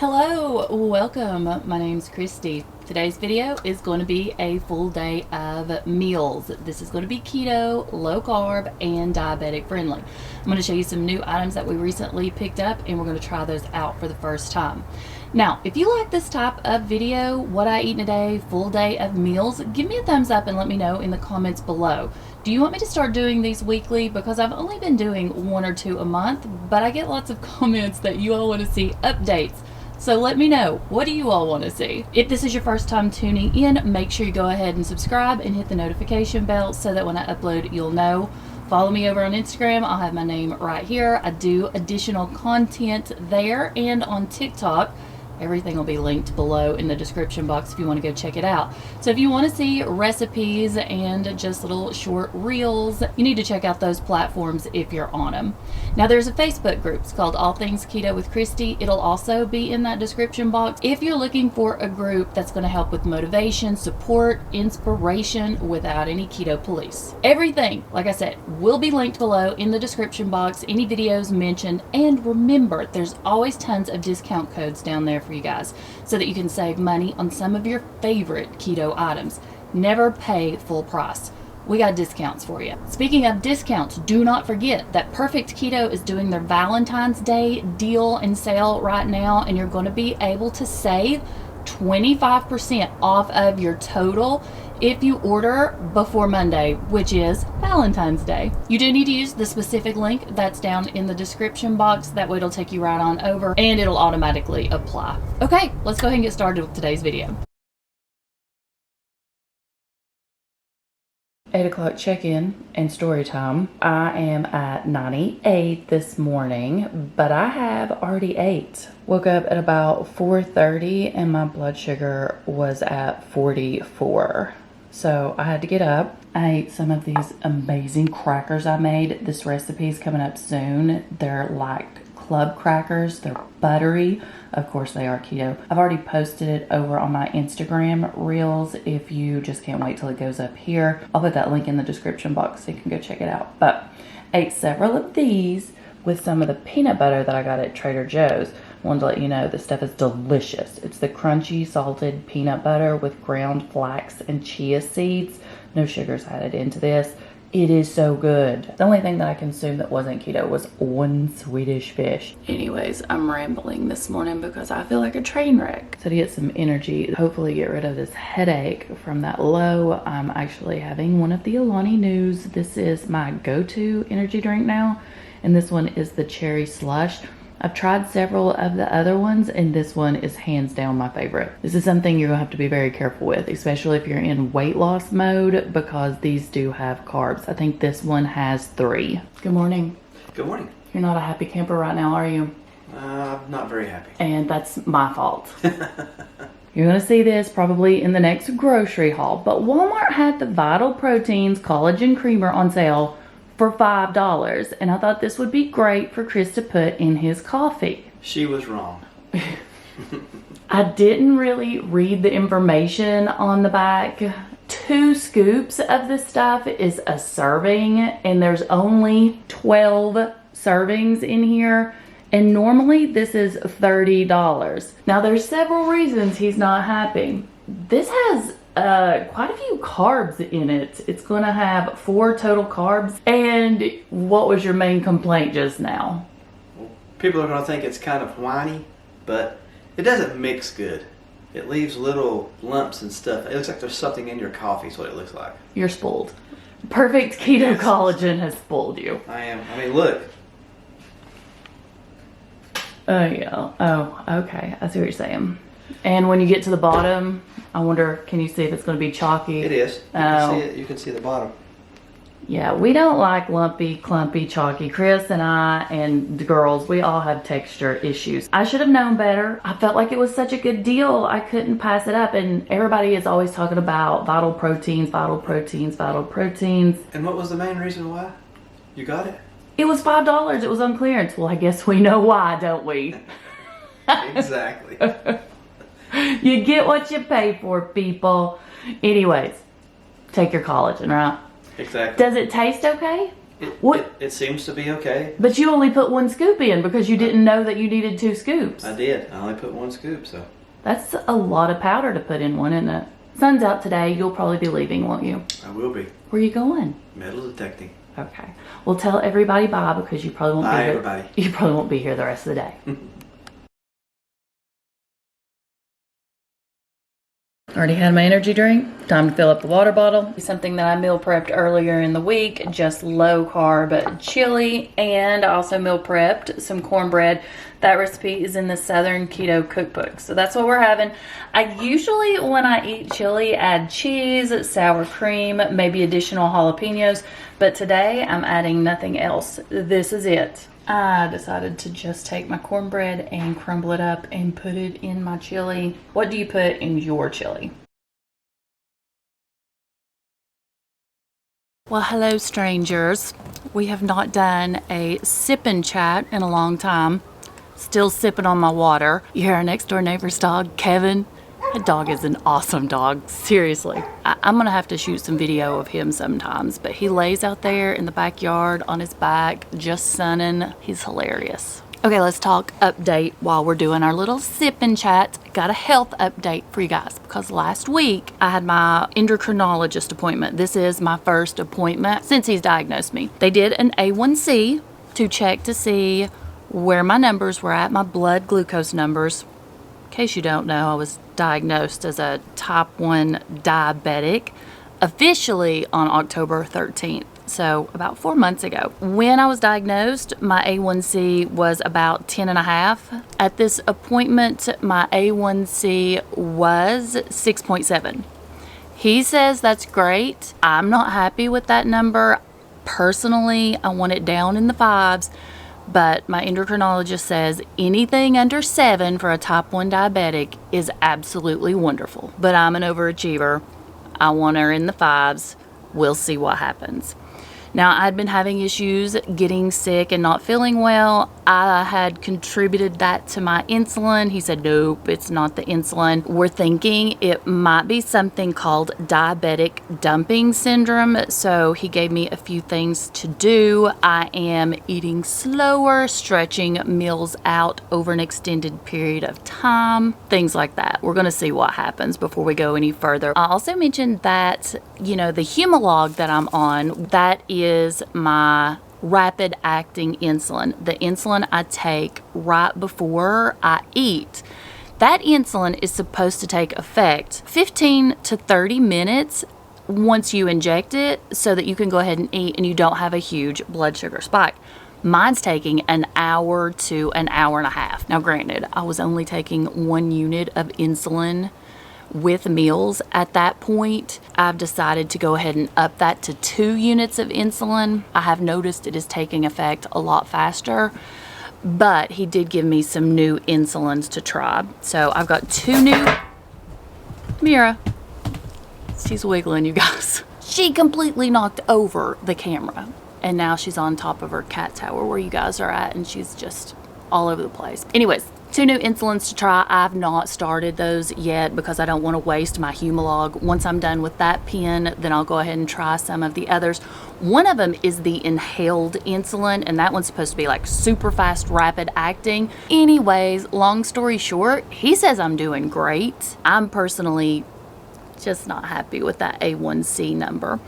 Hello, welcome. My name's Kristi. Today's video is going to be a full day of meals. This is going to be keto, low carb, and diabetic friendly. I'm going to show you some new items that we recently picked up, and we're going to try those out for the first time. Now, if you like this type of video, what I eat in a day, full day of meals, give me a thumbs up and let me know in the comments below. Do you want me to start doing these weekly? Because I've only been doing 1 or 2 a month, but I get lots of comments that you all want to see updates. So let me know, what do you all want to see? If this is your first time tuning in, make sure you go ahead and subscribe and hit the notification bell so that when I upload, you'll know. Follow me over on Instagram. I'll have my name right here. I do additional content there and on TikTok. Everything will be linked below in the description box if you want to go check it out. So if you want to see recipes and just little short reels, you need to check out those platforms if you're on them. Now there's a Facebook group. It's called All Things Keto with Kristi. It'll also be in that description box if you're looking for a group that's going to help with motivation, support, inspiration without any keto police. Everything, like I said, will be linked below in the description box, any videos mentioned, and remember, there's always tons of discount codes down there for you guys so that you can save money on some of your favorite keto items. Never pay full price. We got discounts for you. Speaking of discounts, do not forget that Perfect Keto is doing their Valentine's Day deal and sale right now, and you're going to be able to save 25% off of your total if you order before Monday, which is Valentine's Day. You do need to use the specific link that's down in the description box. That way it'll take you right on over and it'll automatically apply. Okay, let's go ahead and get started with today's video. 8 o'clock check-in and story time. I am at 98 this morning, but I have already ate. Woke up at about 4:30 and my blood sugar was at 44. So I had to get up. I ate some of these amazing crackers I made. This recipe is coming up soon. They're like club crackers. They're buttery. Of course they are keto. I've already posted it over on my Instagram reels if you just can't wait till it goes up here. I'll put that link in the description box so you can go check it out. But I ate several of these with some of the peanut butter that I got at Trader Joe's. Wanted to let you know this stuff is delicious. It's the crunchy salted peanut butter with ground flax and chia seeds. No sugars added into this. It is so good. The only thing that I consumed that wasn't keto was 1 Swedish fish. Anyways, I'm rambling this morning because I feel like a train wreck. So to get some energy, hopefully get rid of this headache from that low, I'm actually having one of the Alani News. This is my go-to energy drink now, and this one is the cherry slush. I've tried several of the other ones, and this one is hands down my favorite. This is something you're gonna have to be very careful with, especially if you're in weight loss mode, because these do have carbs. I think this one has 3. Good morning. Good morning. You're not a happy camper right now, are you? Not very happy. And that's my fault. You're gonna see this probably in the next grocery haul, but Walmart had the Vital Proteins Collagen Creamer on sale for $5, and I thought this would be great for Chris to put in his coffee. She was wrong. I didn't really read the information on the back. 2 scoops of this stuff is a serving, and there's only 12 servings in here, and normally this is $30. Now there's several reasons he's not happy. This has quite a few carbs in it. It's gonna have 4 total carbs. And what was your main complaint just now? People are gonna think it's kind of whiny, but it doesn't mix good. It leaves little lumps and stuff. It looks like there's something in your coffee is what it looks like. You're spoiled. Perfect Keto Collagen has spoiled you. I am. I mean, look. Oh yeah. Oh, okay. I see what you're saying. And when you get to the bottom, I wonder, can you see if it's going to be chalky? It is. You can see it. You can see the bottom. Yeah, we don't like lumpy, clumpy, chalky. Chris and I and the girls, we all have texture issues. I should have known better. I felt like it was such a good deal. I couldn't pass it up. And everybody is always talking about Vital Proteins, Vital Proteins, Vital Proteins. And what was the main reason why you got it? It was $5. It was on clearance. Well, I guess we know why, don't we? Exactly. You get what you pay for, people. Anyways, take your collagen, right? Exactly. Does it taste okay? It seems to be okay. But you only put 1 scoop in because you didn't know that you needed 2 scoops. I did. I only put 1 scoop, so. That's a lot of powder to put in one, isn't it? Sun's out today. You'll probably be leaving, won't you? I will be. Where are you going? Metal detecting. Okay. Well, tell everybody bye because you probably won't be here. Everybody. You probably won't be here the rest of the day. Already had my energy drink. Time to fill up the water bottle. Something that I meal prepped earlier in the week, just low carb chili, and I also meal prepped some cornbread. That recipe is in the Southern Keto Cookbook. So that's what we're having. I usually, when I eat chili, add cheese, sour cream, maybe additional jalapenos, but today I'm adding nothing else. This is it. I decided to just take my cornbread and crumble it up and put it in my chili. What do you put in your chili? Well, hello strangers. We have not done a sip and chat in a long time. Still sipping on my water. You hear our next door neighbor's dog, Kevin? That dog is an awesome dog, seriously. I'm gonna have to shoot some video of him sometimes, but he lays out there in the backyard on his back, just sunning. He's hilarious. Okay, let's talk update while we're doing our little sip and chat. Got a health update for you guys because last week I had my endocrinologist appointment. This is my first appointment since he's diagnosed me. They did an A1C to check to see where my numbers were at, my blood glucose numbers. In case you don't know, I was diagnosed as a type 1 diabetic officially on October 13th, so about 4 months ago. When I was diagnosed, my A1C was about 10.5. At this appointment, my A1C was 6.7. He says that's great. I'm not happy with that number. Personally, I want it down in the 5s. But my endocrinologist says anything under 7 for a type 1 diabetic is absolutely wonderful. But I'm an overachiever. I want her in the 5s. We'll see what happens. Now, I'd been having issues getting sick and not feeling well. I had contributed that to my insulin. He said, nope, it's not the insulin. We're thinking it might be something called diabetic dumping syndrome. So he gave me a few things to do. I am eating slower, stretching meals out over an extended period of time, things like that. We're going to see what happens before we go any further. I also mentioned that, the Humalog that I'm on, that is my rapid acting insulin, the insulin I take right before I eat. That insulin is supposed to take effect 15 to 30 minutes once you inject it so that you can go ahead and eat and you don't have a huge blood sugar spike. Mine's taking an hour to an hour and a half. Now granted, I was only taking 1 unit of insulin with meals at that point. I've decided to go ahead and up that to 2 units of insulin. I have noticed it is taking effect a lot faster, but he did give me some new insulins to try. So I've got 2 new. Mira, she's wiggling, you guys. She completely knocked over the camera and now she's on top of her cat tower where you guys are at and she's just all over the place. Anyways, 2 new insulins to try. I've not started those yet because I don't want to waste my Humalog. Once I'm done with that pen, then I'll go ahead and try some of the others. One of them is the inhaled insulin, and that one's supposed to be like super fast, rapid acting. Anyways, long story short, he says I'm doing great. I'm personally just not happy with that A1C number.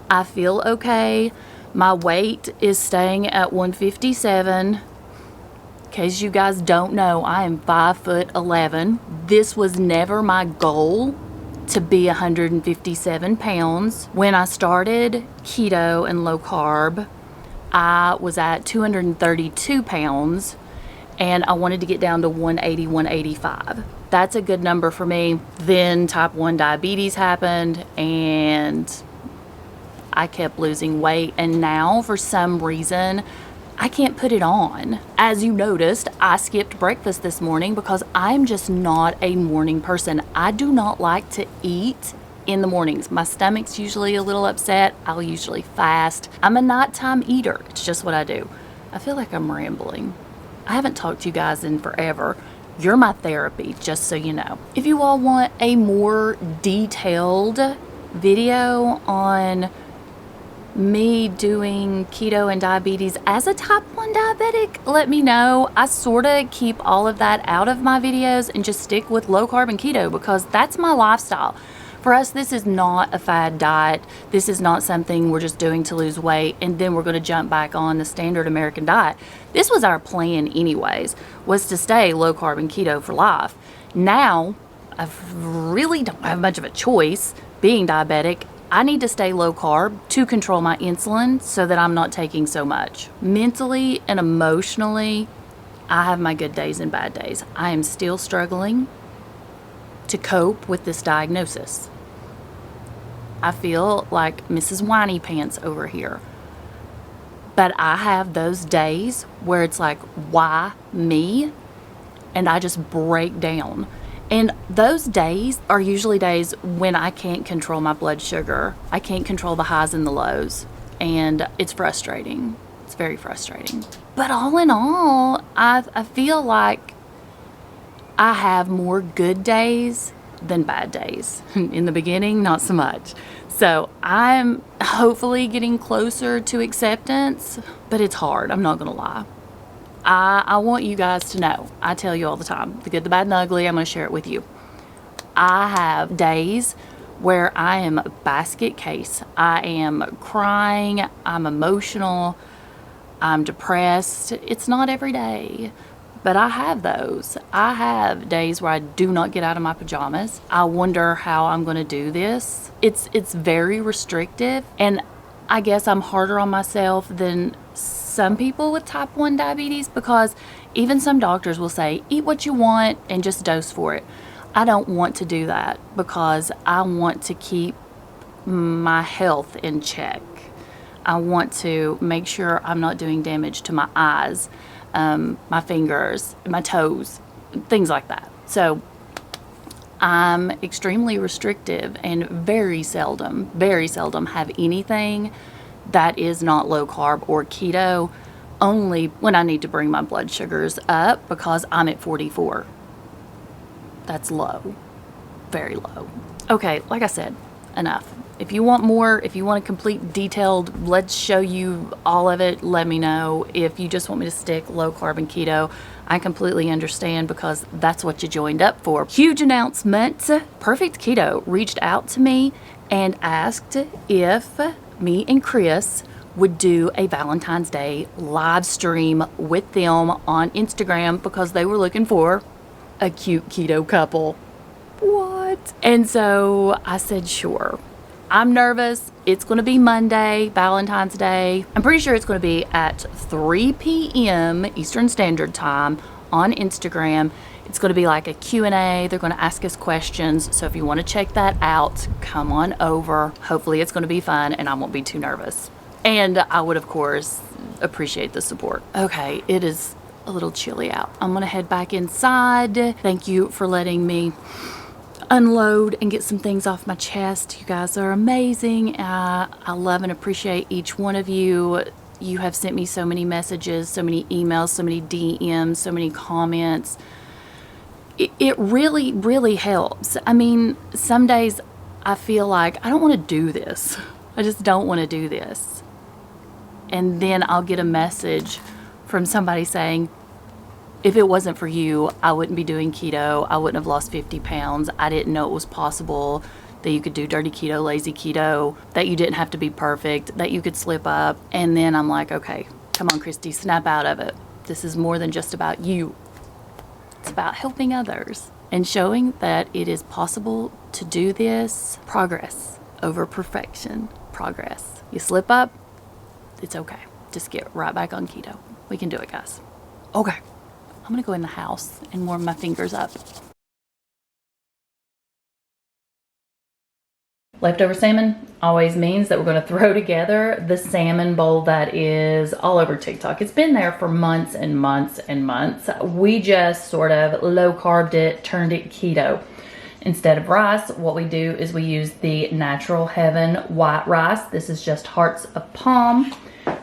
I feel okay. My weight is staying at 157. In case you guys don't know, I am 5'11". This was never my goal to be 157 pounds. When I started keto and low carb, I was at 232 pounds and I wanted to get down to 180, 185. That's a good number for me. Then type 1 diabetes happened and I kept losing weight, and now for some reason I can't put it on. As you noticed, I skipped breakfast this morning because I'm just not a morning person. I do not like to eat in the mornings. My stomach's usually a little upset. I'll usually fast. I'm a nighttime eater. It's just what I do. I feel like I'm rambling. I haven't talked to you guys in forever. You're my therapy, just so you know. If you all want a more detailed video on me doing keto and diabetes as a type 1 diabetic, let me know. I sort of keep all of that out of my videos and just stick with low carb and keto because that's my lifestyle. For us, this is not a fad diet. This is not something we're just doing to lose weight and then we're going to jump back on the standard American diet. This was our plan anyways, was to stay low carb and keto for life. Now, I really don't have much of a choice being diabetic. I need to stay low carb to control my insulin so that I'm not taking so much. Mentally and emotionally, I have my good days and bad days. I am still struggling to cope with this diagnosis. I feel like Mrs. Whiny Pants over here. But I have those days where it's like, why me? And I just break down. And those days are usually days when I can't control my blood sugar. I can't control the highs and the lows. And it's frustrating. It's very frustrating. But all in all, I feel like I have more good days than bad days. In the beginning, not so much. So I'm hopefully getting closer to acceptance, but it's hard. I'm not going to lie. I want you guys to know. I tell you all the time, the good, the bad, and the ugly, I'm going to share it with you. I have days where I am a basket case. I am crying. I'm emotional. I'm depressed. It's not every day, but I have those. I have days where I do not get out of my pajamas. I wonder how I'm going to do this. It's very restrictive, and I guess I'm harder on myself than some people with type 1 diabetes because even some doctors will say, eat what you want and just dose for it. I don't want to do that because I want to keep my health in check. I want to make sure I'm not doing damage to my eyes, my fingers, my toes, things like that. So I'm extremely restrictive and very seldom have anything that is not low carb or keto, only when I need to bring my blood sugars up because I'm at 44. That's low, very low. Okay, like I said, enough. If you want more, if you want a complete detailed, let's show you all of it, let me know. If you just want me to stick low carb and keto, I completely understand because that's what you joined up for. Huge announcement. Perfect Keto reached out to me and asked if me and Chris would do a Valentine's Day live stream with them on Instagram because they were looking for a cute keto couple. What? And so I said, sure. I'm nervous. It's going to be Monday, Valentine's Day. I'm pretty sure it's going to be at 3 p.m. Eastern Standard Time on Instagram. It's going to be like a Q&A. They're going to ask us questions. So if you want to check that out, come on over. Hopefully it's going to be fun and I won't be too nervous. And I would, of course, appreciate the support. Okay, it is a little chilly out. I'm going to head back inside. Thank you for letting me unload and get some things off my chest. You guys are amazing. I love and appreciate each one of you. You have sent me so many messages, so many emails, so many DMs, so many comments. It really, really helps. I mean, some days I feel like I don't want to do this. I just don't want to do this. And then I'll get a message from somebody saying, if it wasn't for you, I wouldn't be doing keto. I wouldn't have lost 50 pounds. I didn't know it was possible that you could do dirty keto, lazy keto, that you didn't have to be perfect, that you could slip up. And then I'm like, okay, come on, Kristi, snap out of it. This is more than just about you. It's about helping others and showing that it is possible to do this. Progress over perfection. Progress. You slip up, it's okay. Just get right back on keto. We can do it, guys. Okay. I'm going to go in the house and warm my fingers up. Leftover salmon always means that we're going to throw together the salmon bowl that is all over TikTok. It's been there for months and months and months. We just sort of low carbed it, turned it keto. Instead of rice, what we do is we use the Natural Heaven white rice. This is just hearts of palm.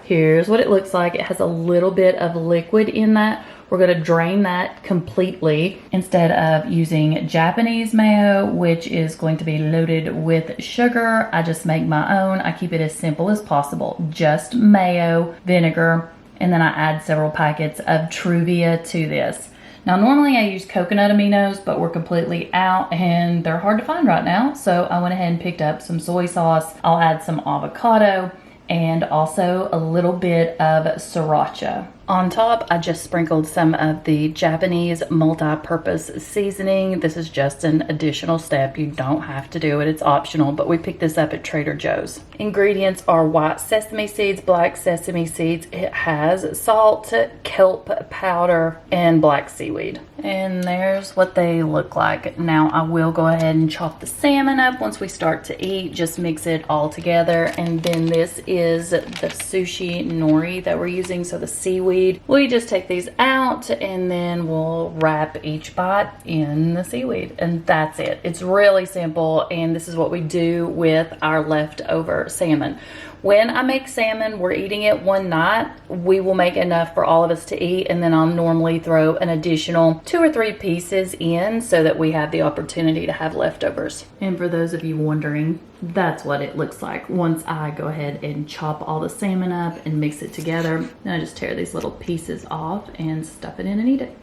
Here's what it looks like. It has a little bit of liquid in that. We're gonna drain that completely instead of using Japanese mayo, which is going to be loaded with sugar. I just make my own. I keep it as simple as possible. Just mayo, vinegar, and then I add several packets of Truvia to this. Now normally I use coconut aminos, but we're completely out and they're hard to find right now. So I went ahead and picked up some soy sauce. I'll add some avocado and also a little bit of sriracha. On top, I just sprinkled some of the Japanese multi-purpose seasoning. This is just an additional step. You don't have to do it. It's optional, but we picked this up at Trader Joe's. Ingredients are white sesame seeds, black sesame seeds. It has salt, kelp powder, and black seaweed. And there's what they look like. Now I will go ahead and chop the salmon up once we start to eat. Just mix it all together. And then this is the sushi nori that we're using, so the seaweed. We just take these out and then we'll wrap each bite in the seaweed, and that's it. It's really simple, and this is what we do with our leftover salmon. When I make salmon, we're eating it one night. We will make enough for all of us to eat, and then I'll normally throw an additional 2 or 3 pieces in so that we have the opportunity to have leftovers. And for those of you wondering, that's what it looks like once I go ahead and chop all the salmon up and mix it together. Then I just tear these little pieces off and stuff it in and eat it.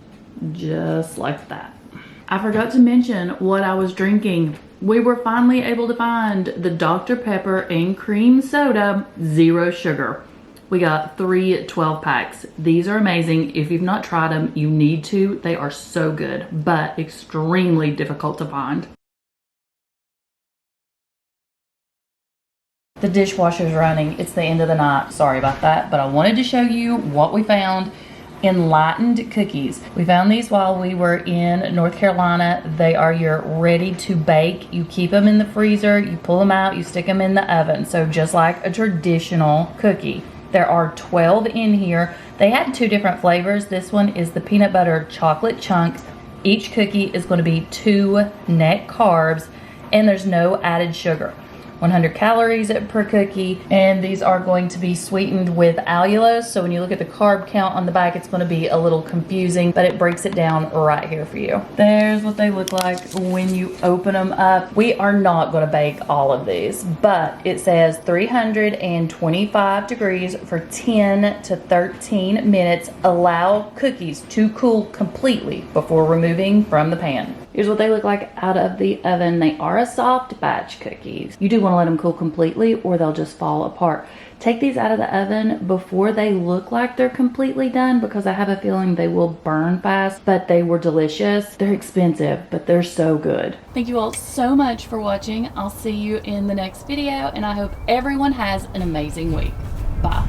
Just like that. I forgot to mention what I was drinking. We were finally able to find the Dr. Pepper and cream soda, 0 sugar. We got 3 12 packs. These are amazing. If you've not tried them, you need to. They are so good, but extremely difficult to find. The dishwasher's running. It's the end of the night. Sorry about that, but I wanted to show you what we found. Enlightened cookies. We found these while we were in North Carolina. They are your ready to bake. You keep them in the freezer, you pull them out, you stick them in the oven. So just like a traditional cookie. There are 12 in here. They had 2 different flavors. This one is the peanut butter chocolate chunk. Each cookie is going to be 2 net carbs, and there's no added sugar. 100 calories per cookie, and these are going to be sweetened with allulose. So when you look at the carb count on the back, it's going to be a little confusing, but it breaks it down right here for you. There's what they look like when you open them up. We are not going to bake all of these, but it says 325 degrees for 10 to 13 minutes. Allow cookies to cool completely before removing from the pan. Here's what they look like out of the oven. They are a soft batch cookies. You do want to let them cool completely or they'll just fall apart. Take these out of the oven before they look like they're completely done, because I have a feeling they will burn fast, but they were delicious. They're expensive, but they're so good. Thank you all so much for watching. I'll see you in the next video, and I hope everyone has an amazing week. Bye.